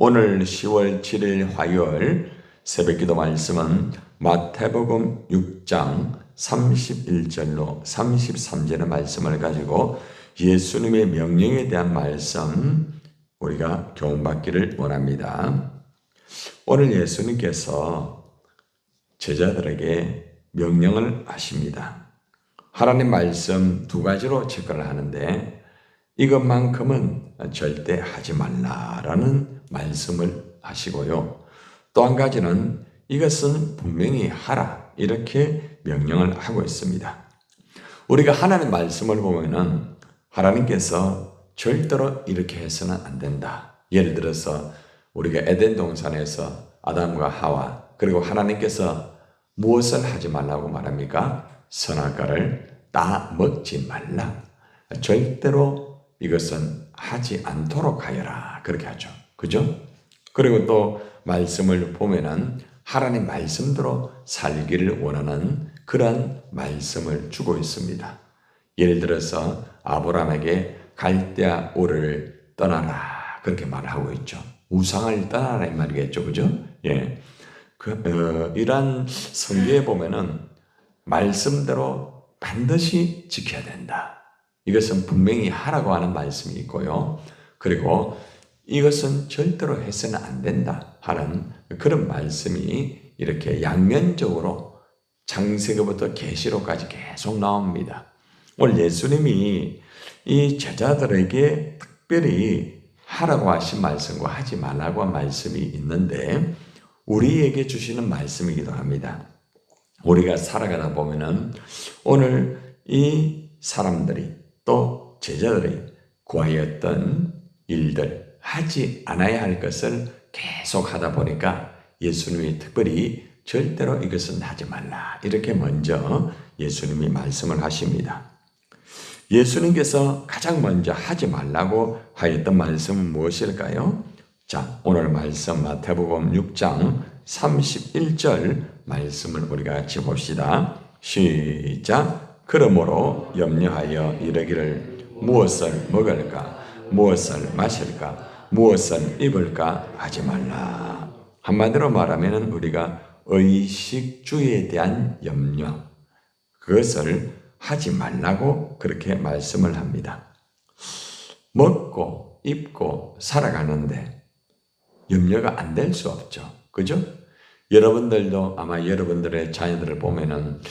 오늘 10월 7일 화요일 새벽기도 말씀은 마태복음 6장 31절로 33절의 말씀을 가지고 예수님의 명령에 대한 말씀 우리가 교훈받기를 원합니다. 오늘 예수님께서 제자들에게 명령을 하십니다. 하나님 말씀 두 가지로 접근을 하는데 이것만큼은 절대 하지 말라라는 말씀을 하시고요. 또 한 가지는 이것은 분명히 하라 이렇게 명령을 하고 있습니다. 우리가 하나님 말씀을 보면은 하나님께서 절대로 이렇게 해서는 안 된다. 예를 들어서 우리가 에덴 동산에서 아담과 하와 그리고 하나님께서 무엇을 하지 말라고 말합니까? 선악과를 다 먹지 말라. 절대로 이것은 하지 않도록 하여라. 그렇게 하죠. 그죠? 그리고 또 말씀을 보면은 하나님 말씀대로 살기를 원하는 그런 말씀을 주고 있습니다. 예를 들어서 아브라함에게 갈대아 우를 떠나라. 그렇게 말하고 있죠. 우상을 떠나라 이 말이겠죠. 그죠? 예. 이러한 성경에 보면은 말씀대로 반드시 지켜야 된다. 이것은 분명히 하라고 하는 말씀이 있고요. 그리고 이것은 절대로 해서는 안 된다 하는 그런 말씀이 이렇게 양면적으로 창세기부터 계시록까지 계속 나옵니다. 오늘 예수님이 이 제자들에게 특별히 하라고 하신 말씀과 하지 말라고 한 말씀이 있는데 우리에게 주시는 말씀이기도 합니다. 우리가 살아가다 보면은 오늘 이 사람들이 또 제자들이 구하였던 일들 하지 않아야 할 것을 계속 하다 보니까 예수님이 특별히 절대로 이것은 하지 말라 이렇게 먼저 예수님이 말씀을 하십니다. 예수님께서 가장 먼저 하지 말라고 하였던 말씀은 무엇일까요? 자, 오늘 말씀 마태복음 6장 31절 말씀을 우리가 같이 봅시다. 시작. 그러므로 염려하여 이르기를 무엇을 먹을까, 무엇을 마실까, 무엇을 입을까 하지 말라. 한마디로 말하면 우리가 의식주에 대한 염려, 그것을 하지 말라고 그렇게 말씀을 합니다. 먹고 입고 살아가는데 염려가 안 될 수 없죠. 그죠? 여러분들도 아마 여러분들의 자녀들을 보면은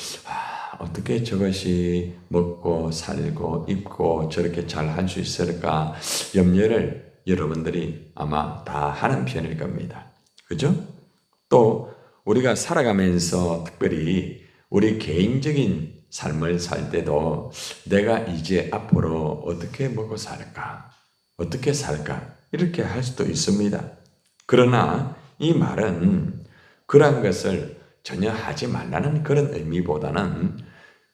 어떻게 저것이 먹고 살고 입고 저렇게 잘 할 수 있을까 염려를 여러분들이 아마 다 하는 편일 겁니다. 그죠? 또 우리가 살아가면서 특별히 우리 개인적인 삶을 살 때도 내가 이제 앞으로 어떻게 먹고 살까? 어떻게 살까? 이렇게 할 수도 있습니다. 그러나 이 말은 그러한 것을 전혀 하지 말라는 그런 의미보다는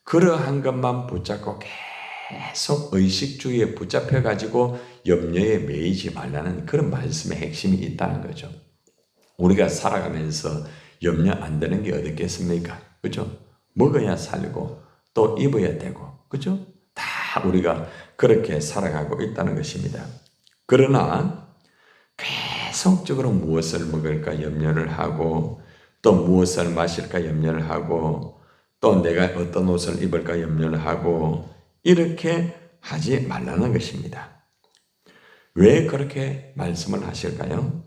그러한 것만 붙잡고 계속 의식주의에 붙잡혀가지고 염려에 매이지 말라는 그런 말씀의 핵심이 있다는 거죠. 우리가 살아가면서 염려 안 되는 게 어디 있겠습니까? 그죠? 먹어야 살고 또 입어야 되고, 그죠? 다 우리가 그렇게 살아가고 있다는 것입니다. 그러나 계속적으로 무엇을 먹을까 염려를 하고 또 무엇을 마실까 염려를 하고 또 내가 어떤 옷을 입을까 염려를 하고 이렇게 하지 말라는 것입니다. 왜 그렇게 말씀을 하실까요?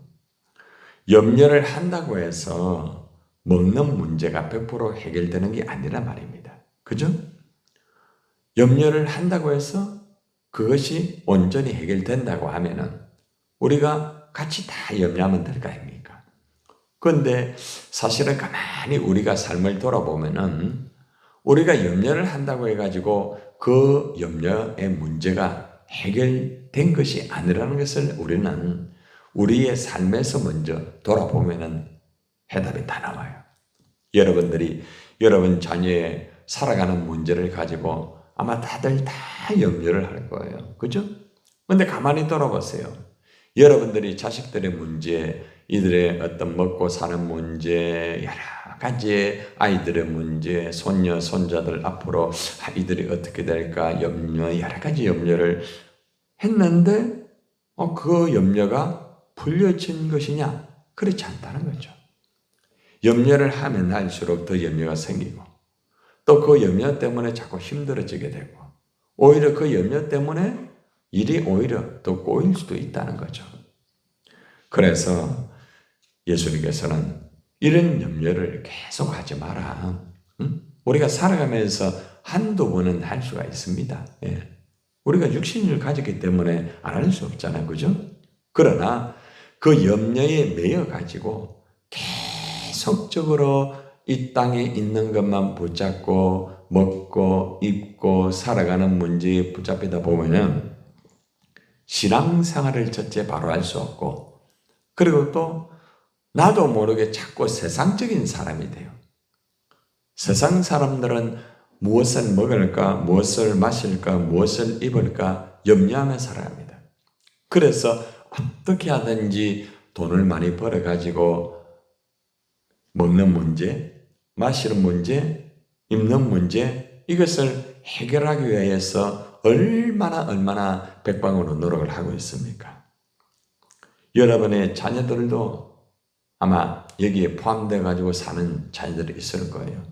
염려를 한다고 해서 먹는 문제가 100% 해결되는 게 아니란 말입니다. 그죠? 염려를 한다고 해서 그것이 온전히 해결된다고 하면은 우리가 같이 다 염려하면 될 거 아닙니까? 그런데 사실은 가만히 우리가 삶을 돌아보면은 우리가 염려를 한다고 해가지고 그 염려의 문제가 해결된 것이 아니라는 것을 우리는 우리의 삶에서 먼저 돌아보면은 해답이 다 나와요. 여러분들이 여러분 자녀의 살아가는 문제를 가지고 아마 다들 다 염려를 할 거예요. 그죠? 근데 가만히 돌아보세요. 여러분들이 자식들의 문제, 이들의 어떤 먹고 사는 문제, 여러 가지 아이들의 문제, 손녀, 손자들 앞으로 이들이 어떻게 될까 염려, 여러 가지 염려를 했는데 그 염려가 풀려진 것이냐? 그렇지 않다는 거죠. 염려를 하면 할수록 더 염려가 생기고 또 그 염려 때문에 자꾸 힘들어지게 되고 오히려 그 염려 때문에 일이 오히려 더 꼬일 수도 있다는 거죠. 그래서 예수님께서는 이런 염려를 계속 하지 마라. 응? 우리가 살아가면서 한두 번은 할 수가 있습니다. 예. 우리가 육신을 가졌기 때문에 안 할 수 없잖아요. 그죠? 그러나 그 염려에 매여 가지고 계속적으로 이 땅에 있는 것만 붙잡고 먹고 입고 살아가는 문제에 붙잡히다 보면은 신앙생활을 첫째 바로 할 수 없고 그리고 또 나도 모르게 자꾸 세상적인 사람이 돼요. 세상 사람들은 무엇을 먹을까, 무엇을 마실까, 무엇을 입을까 염려하며 살아야 합니다. 그래서 어떻게 하든지 돈을 많이 벌어가지고 먹는 문제, 마시는 문제, 입는 문제 이것을 해결하기 위해서 얼마나 백방으로 노력을 하고 있습니까? 여러분의 자녀들도 아마 여기에 포함되어 가지고 사는 자녀들이 있을 거예요.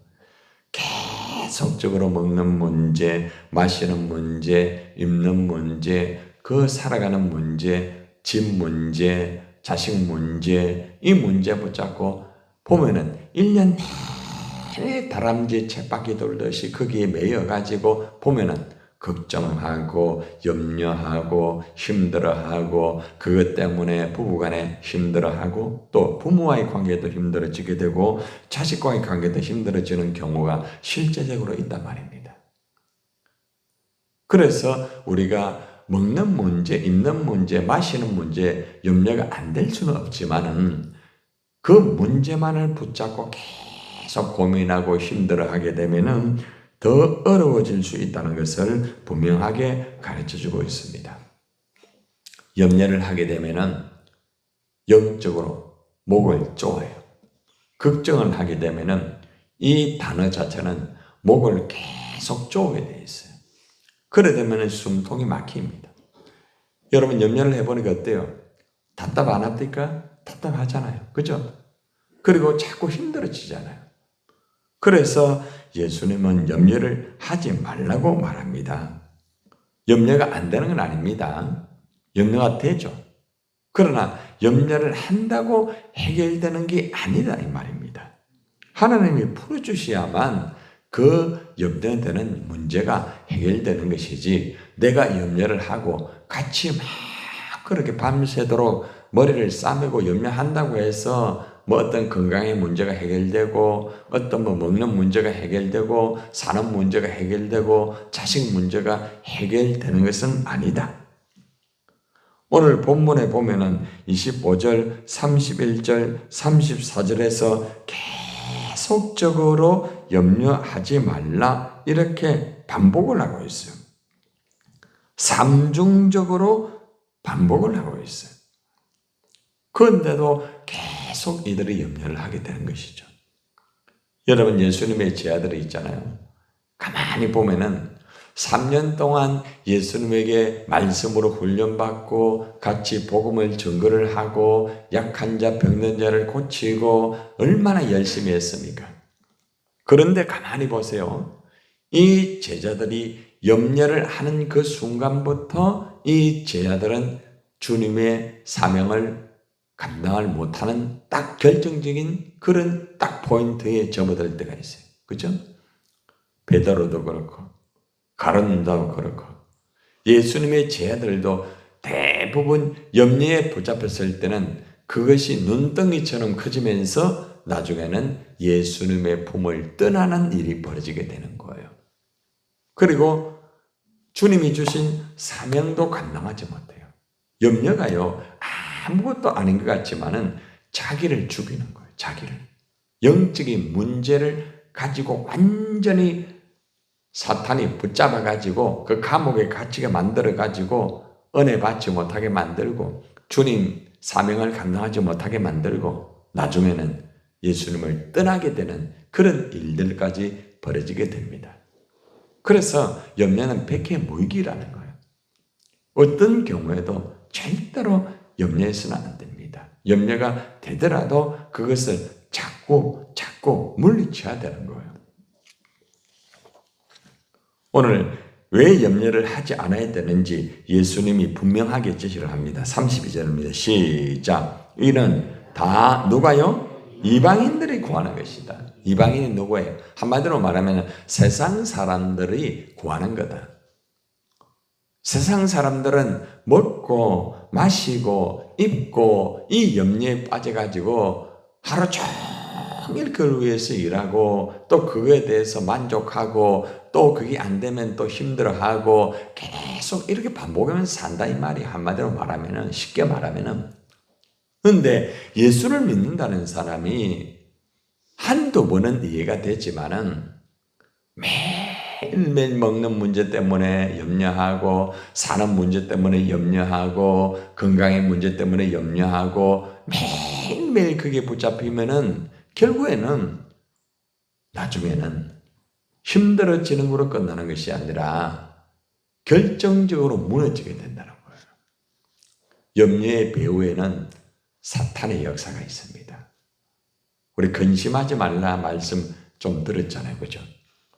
계속적으로 먹는 문제, 마시는 문제, 입는 문제, 그 살아가는 문제, 집 문제, 자식 문제, 이 문제 붙잡고 보면은 1년 내내 다람쥐 쳇바퀴 돌듯이 거기에 매여가지고 보면은 걱정하고 염려하고 힘들어하고 그것 때문에 부부간에 힘들어하고 또 부모와의 관계도 힘들어지게 되고 자식과의 관계도 힘들어지는 경우가 실제적으로 있단 말입니다. 그래서 우리가 먹는 문제, 입는 문제, 마시는 문제 염려가 안 될 수는 없지만은 그 문제만을 붙잡고 계속 고민하고 힘들어하게 되면은 더 어려워질 수 있다는 것을 분명하게 가르쳐주고 있습니다. 염려를 하게 되면은 영적으로 목을 쪼아요. 걱정을 하게 되면은 이 단어 자체는 목을 계속 쪼게 돼 있어요. 그래 되면은 숨통이 막힙니다. 여러분 염려를 해보니까 어때요? 답답 안 합니까? 답답하잖아요. 그죠? 그리고 자꾸 힘들어지잖아요. 그래서 예수님은 염려를 하지 말라고 말합니다. 염려가 안 되는 건 아닙니다. 염려가 되죠. 그러나 염려를 한다고 해결되는 게 아니다 이 말입니다. 하나님이 풀어주셔야만 그 염려되는 문제가 해결되는 것이지 내가 염려를 하고 같이 막 그렇게 밤새도록 머리를 싸매고 염려한다고 해서 뭐 어떤 건강의 문제가 해결되고 어떤 뭐 먹는 문제가 해결되고 사는 문제가 해결되고 자식 문제가 해결되는 것은 아니다. 오늘 본문에 보면은 25절, 31절, 34절에서 계속적으로 염려하지 말라 이렇게 반복을 하고 있어요. 삼중적으로 반복을 하고 있어요. 그런데도 계속 이들이 염려를 하게 되는 것이죠. 여러분 예수님의 제자들이 있잖아요. 가만히 보면은 3년 동안 예수님에게 말씀으로 훈련받고 같이 복음을 증거를 하고 약한 자 병든 자를 고치고 얼마나 열심히 했습니까? 그런데 가만히 보세요. 이 제자들이 염려를 하는 그 순간부터 이 제자들은 주님의 사명을 감당을 못하는 딱 결정적인 그런 딱 포인트에 접어들 때가 있어요. 그렇죠? 베드로도 그렇고 가룟유다도 그렇고 예수님의 제자들도 대부분 염려에 붙잡혔을 때는 그것이 눈덩이처럼 커지면서 나중에는 예수님의 품을 떠나는 일이 벌어지게 되는 거예요. 그리고 주님이 주신 사명도 감당하지 못해요. 염려가요. 아무것도 아닌 것 같지만은 자기를 죽이는 거예요. 자기를. 영적인 문제를 가지고 완전히 사탄이 붙잡아 가지고 그 감옥에 갇히게 만들어 가지고 은혜 받지 못하게 만들고 주님 사명을 감당하지 못하게 만들고 나중에는 예수님을 떠나게 되는 그런 일들까지 벌어지게 됩니다. 그래서 염려는 백해무익이라는 거예요. 어떤 경우에도 절대로 염려해서는 안 됩니다. 염려가 되더라도 그것을 자꾸 물리쳐야 되는 거예요. 오늘 왜 염려를 하지 않아야 되는지 예수님이 분명하게 제시를 합니다. 32절입니다. 시작. 이는 다 누가요? 이방인들이 구하는 것이다. 이방인이 누구예요? 한마디로 말하면 세상 사람들이 구하는 거다. 세상 사람들은 먹고 마시고 입고 이 염려에 빠져가지고 하루 종일 그걸 위해서 일하고 또 그거에 대해서 만족하고 또 그게 안 되면 또 힘들어하고 계속 이렇게 반복하면서 산다 이 말이 한마디로 말하면은 쉽게 말하면은. 그런데 예수를 믿는다는 사람이 한두 번은 이해가 되지만은 매일매일 먹는 문제 때문에 염려하고 사는 문제 때문에 염려하고 건강의 문제 때문에 염려하고 매일매일 그게 붙잡히면은 결국에는 나중에는 힘들어지는 거로 끝나는 것이 아니라 결정적으로 무너지게 된다는 거예요. 염려의 배후에는 사탄의 역사가 있습니다. 우리 근심하지 말라 말씀 좀 들었잖아요. 그죠?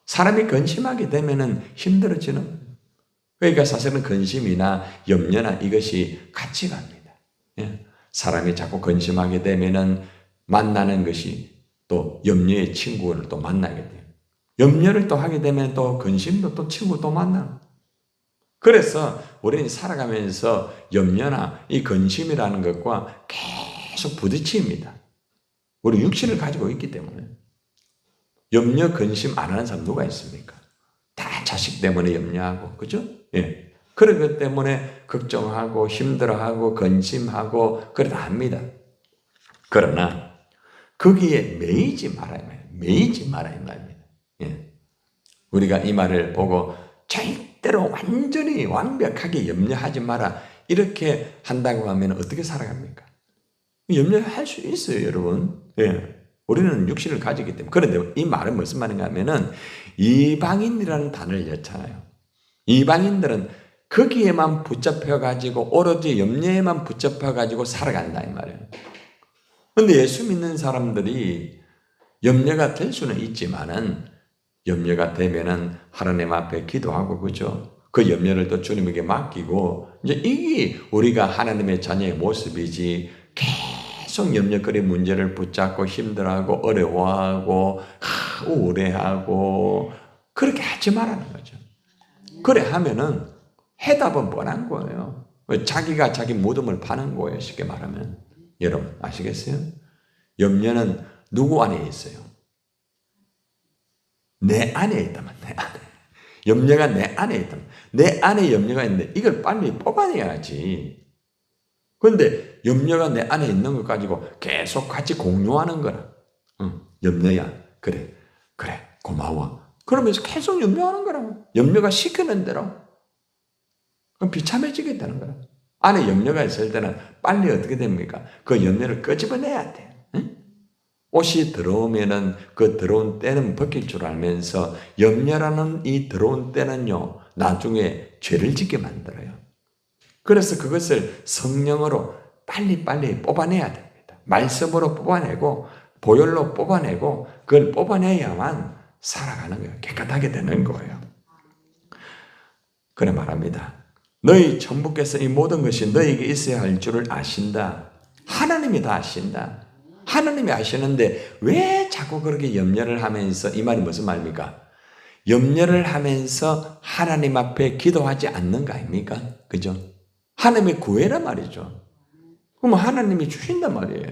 사람이 근심하게 되면은 힘들어지는. 그러니까 사실은 근심이나 염려나 이것이 같이 갑니다. 예? 사람이 자꾸 근심하게 되면은 만나는 것이 또 염려의 친구를 또 만나게 돼요. 염려를 또 하게 되면 또 근심도 또 친구 또 만나는. 그래서 우리는 살아가면서 염려나 이 근심이라는 것과 계속 부딪힙니다. 우리 육신을 가지고 있기 때문에. 염려, 근심 안 하는 사람 누가 있습니까? 다 자식 때문에 염려하고, 그죠? 예. 그런 것 때문에 걱정하고, 힘들어하고, 근심하고, 그래 다 합니다. 그러나, 거기에 매이지 말아야 해요. 매이지 말아야 말입니다. 예. 우리가 이 말을 보고, 절대로 완전히 완벽하게 염려하지 마라. 이렇게 한다고 하면 어떻게 살아갑니까? 염려할 수 있어요, 여러분. 예. 우리는 육신을 가지기 때문에. 그런데 이 말은 무슨 말인가 하면은 이방인이라는 단어를 넣잖아요. 이방인들은 거기에만 붙잡혀가지고 오로지 염려에만 붙잡혀가지고 살아간다 이 말이에요. 그런데 예수 믿는 사람들이 염려가 될 수는 있지만은 염려가 되면은 하나님 앞에 기도하고 그죠? 그 염려를 또 주님에게 맡기고 이제 이게 우리가 하나님의 자녀의 모습이지. 계속 염려거리 문제를 붙잡고 힘들어하고 어려워하고 우울해하고 그렇게 하지 말라는 거죠. 그래 하면은 해답은 뻔한 거예요. 자기가 자기 무덤을 파는 거예요. 쉽게 말하면. 여러분 아시겠어요? 염려는 누구 안에 있어요? 내 안에 있다면 내 안에. 염려가 내 안에 있다면 내 안에 염려가 있는데 이걸 빨리 뽑아내야지. 그런데 염려가 내 안에 있는 것 가지고 계속 같이 공유하는 거라. 염려야. 그래 고마워. 그러면서 계속 염려하는 거라고. 염려가 시키는 대로. 그럼 비참해지겠다는 거라. 안에 염려가 있을 때는 빨리 어떻게 됩니까? 그 염려를 끄집어내야 돼. 응? 옷이 들어오면은 그 들어온 때는 벗길 줄 알면서 염려라는 이 들어온 때는요 나중에 죄를 짓게 만들어요. 그래서 그것을 성령으로 빨리빨리 뽑아내야 됩니다. 말씀으로 뽑아내고 보혈로 뽑아내고 그걸 뽑아내야만 살아가는 거예요. 깨끗하게 되는 거예요. 그래 말합니다. 너희 천부께서 이 모든 것이 너희에게 있어야 할 줄을 아신다. 하나님이 다 아신다. 하나님이 아시는데 왜 자꾸 그렇게 염려를 하면서 이 말이 무슨 말입니까? 염려를 하면서 하나님 앞에 기도하지 않는 거 아닙니까? 그죠? 하나님이 구해라 말이죠. 그럼 하나님이 주신단 말이에요.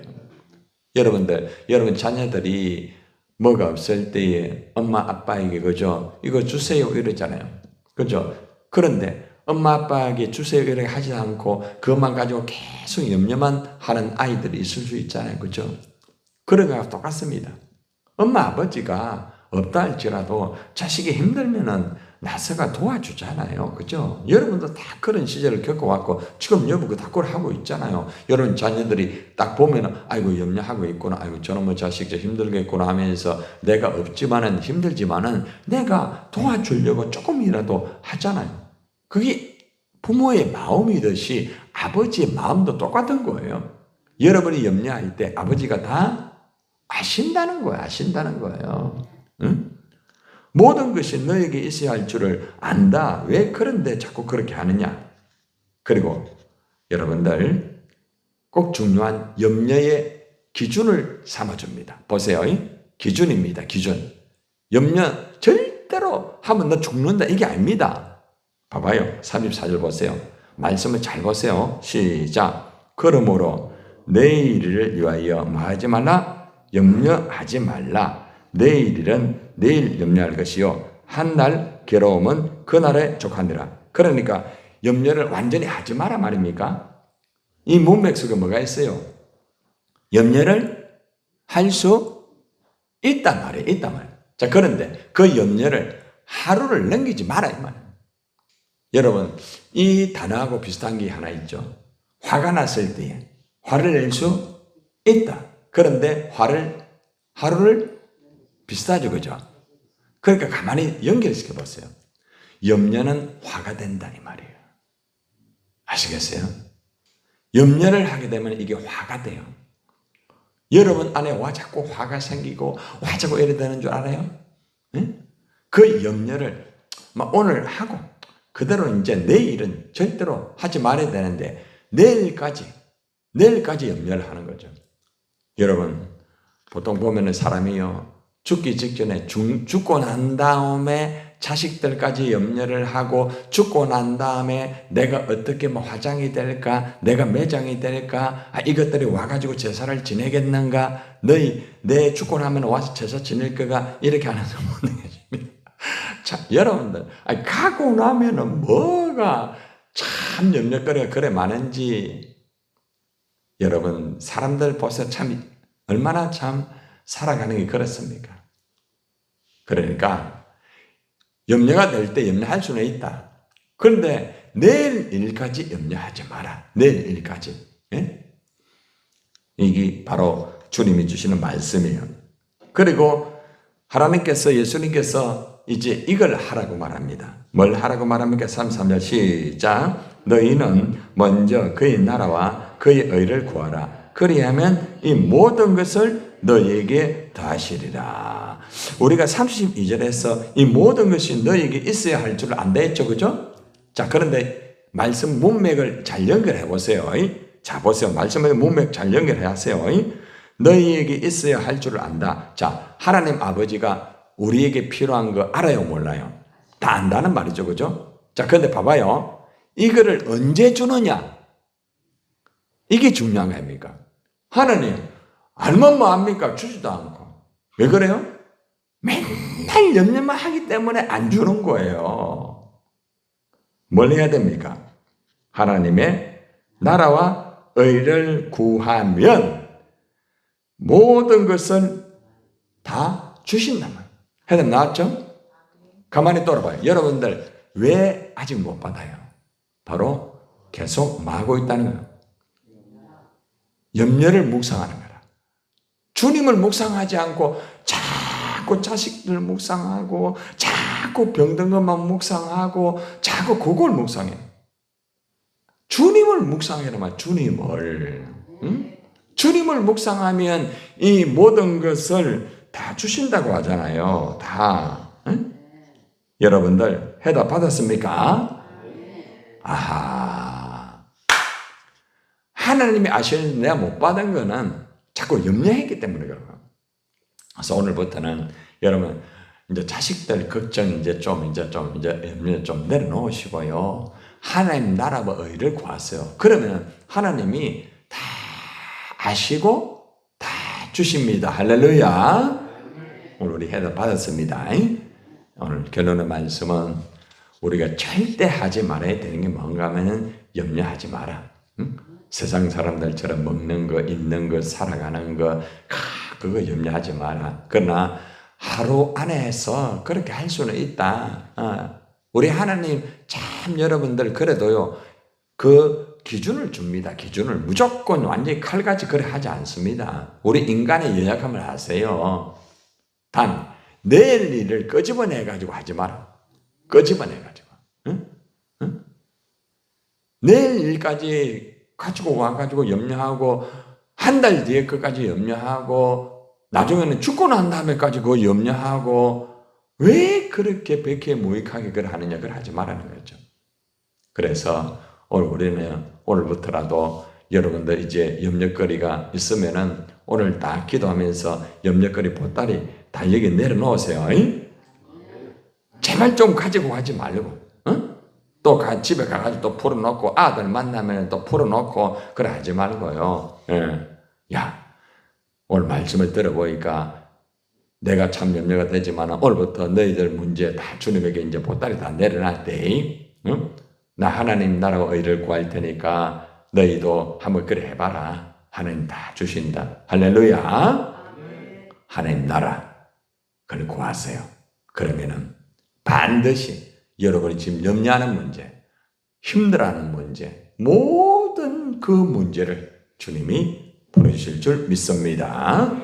여러분 자녀들이 뭐가 없을 때에 엄마 아빠에게 그죠? 이거 주세요 이러잖아요. 그죠? 그런데 엄마 아빠에게 주세요 이렇게 하지 않고 그것만 가지고 계속 염려만 하는 아이들이 있을 수 있잖아요. 그죠? 그런 거랑 똑같습니다. 엄마 아버지가 없다 할지라도 자식이 힘들면은 나서가 도와주잖아요. 그죠? 여러분도 다 그런 시절을 겪어왔고 지금 여러분 그 다 그걸 하고 있잖아요. 여러분 자녀들이 딱 보면은 아이고 염려하고 있구나. 아이고 저놈의 자식 저 힘들겠구나 하면서 내가 없지만은 힘들지만은 내가 도와주려고 조금이라도 하잖아요. 그게 부모의 마음이듯이 아버지의 마음도 똑같은 거예요. 여러분이 염려할 때 아버지가 다 아신다는 거예요. 아신다는 거예요. 응? 모든 것이 너에게 있어야 할 줄을 안다. 왜 그런데 자꾸 그렇게 하느냐? 그리고 여러분들 꼭 중요한 염려의 기준을 삼아줍니다. 보세요. 기준입니다. 기준. 염려 절대로 하면 너 죽는다. 이게 아닙니다. 봐봐요. 34절 보세요. 말씀을 잘 보세요. 시작. 그러므로 내일을 위하여 뭐하지 말라? 염려하지 말라. 내일은 내일 염려할 것이요. 한날 괴로움은 그날에 족하니라. 그러니까 염려를 완전히 하지 마라 말입니까? 이 문맥 속에 뭐가 있어요? 염려를 할 수 있단 말이에요. 있단 말이에요. 자, 그런데 그 염려를 하루를 넘기지 마라 이 말이에요. 여러분, 이 단어하고 비슷한 게 하나 있죠. 화가 났을 때에 화를 낼 수 있다. 그런데 하루를 비슷하죠. 그죠? 그러니까 가만히 연결시켜 보세요. 염려는 화가 된다 이 말이에요. 아시겠어요? 염려를 하게 되면 이게 화가 돼요. 여러분 안에 와 자꾸 화가 생기고 와 자꾸 이래 되는 줄 알아요? 응? 그 염려를 막 오늘 하고 그대로 이제 내일은 절대로 하지 말아야 되는데 내일까지 염려를 하는 거죠. 여러분 보통 보면은 사람이요 죽기 직전에 죽고 난 다음에 자식들까지 염려를 하고 죽고 난 다음에 내가 어떻게 뭐 화장이 될까 내가 매장이 될까 이것들이 와가지고 제사를 지내겠는가 내 죽고 나면 와서 제사 지낼 거가 이렇게 하는 사람은 계십니다. 자, 여러분들 가고 나면은 뭐가 참 염려거리가 그래 많은지 여러분 사람들 보세요. 참 얼마나 참 살아가는 게 그렇습니까? 그러니까 염려가 될 때 염려할 수는 있다. 그런데 내일 일까지 염려하지 마라. 내일 일까지. 예? 이게 바로 주님이 주시는 말씀이에요. 그리고 하나님께서 예수님께서 이제 이걸 하라고 말합니다. 뭘 하라고 말합니까? 33절 시작. 너희는 먼저 그의 나라와 그의 의를 구하라. 그리하면 이 모든 것을 너희에게 더하시리라. 우리가 32절에서 이 모든 것이 너희에게 있어야 할 줄 안다 했죠. 그죠? 자, 그런데 말씀 문맥을 잘 연결해 보세요. 자, 보세요. 말씀의 문맥 잘 연결해 하세요. 너희에게 있어야 할 줄을 안다. 자, 하나님 아버지가 우리에게 필요한 거 알아요, 몰라요? 다 안다는 말이죠. 그죠? 자, 그런데 봐봐요. 이거를 언제 주느냐? 이게 중요한 거 아닙니까? 하나님, 알면 뭐 합니까? 주지도 않고. 왜 그래요? 맨날 염려만 하기 때문에 안 주는 거예요. 뭘 해야 됩니까? 하나님의 나라와 의를 구하면 모든 것을 다 주신단 말이에요. 해답 나왔죠? 가만히 돌아봐요. 여러분들 왜 아직 못 받아요? 바로 계속 마고 있다는 거예요. 염려를 묵상하는 거라. 주님을 묵상하지 않고 자꾸 자식들 묵상하고 자꾸 병든 것만 묵상하고 자꾸 그걸 묵상해. 주님을 묵상해라. 주님을. 응? 주님을 묵상하면 이 모든 것을 다 주신다고 하잖아요. 다. 응? 여러분들 해답 받았습니까? 아하. 하나님이 아시는 내가 못 받은 거는 자꾸 염려했기 때문에 그런 거예요. 그래서 오늘부터는 여러분 이제 자식들 걱정 이제 염려 좀 내려놓으시고요. 하나님 나라와 의를 구하세요. 그러면 하나님이 다 아시고 다 주십니다. 할렐루야. 오늘 우리 해답 받았습니다. 오늘 결론의 말씀은 우리가 절대 하지 말아야 되는 게 뭔가 하면은 염려하지 마라. 응? 세상 사람들처럼 먹는 거, 입는 거, 살아가는 거, 그거 염려하지 마라. 그러나 하루 안에서 그렇게 할 수는 있다. 우리 하나님 참 여러분들 그래도요. 그 기준을 줍니다. 기준을 무조건 완전히 칼같이 그래 하지 않습니다. 우리 인간의 연약함을 아세요. 단 내일 일을 끄집어내가지고 하지 마라. 끄집어내가지고. 응? 응? 내일 일까지 가지고 와가지고 염려하고 한 달 뒤에 그까지 염려하고 나중에는 죽고 난 다음에까지 그거 염려하고 왜 그렇게 백해무익하게 그걸 하느냐, 그걸 하지 말라는 거죠. 그래서 오늘 우리는 오늘부터라도 여러분들 이제 염려거리가 있으면은 오늘 딱 기도하면서 염려거리 보따리 다 여기 내려놓으세요. 제발 좀 가지고 가지 말고, 또 집에 가가지고 또 풀어놓고 아들 만나면 또 풀어놓고 그래 하지 말고요. 야, 오늘 말씀을 들어보니까 내가 참 염려가 되지만 오늘부터 너희들 문제 다 주님에게 이제 보따리 다 내려놨대. 나 하나님 나라와 의를 구할 테니까 너희도 한번 그래 해봐라. 하나님 다 주신다. 할렐루야. 하나님 나라 그걸 구하세요. 그러면은 반드시 여러분이 지금 염려하는 문제, 힘들어하는 문제, 모든 그 문제를 주님이 풀어주실 줄 믿습니다.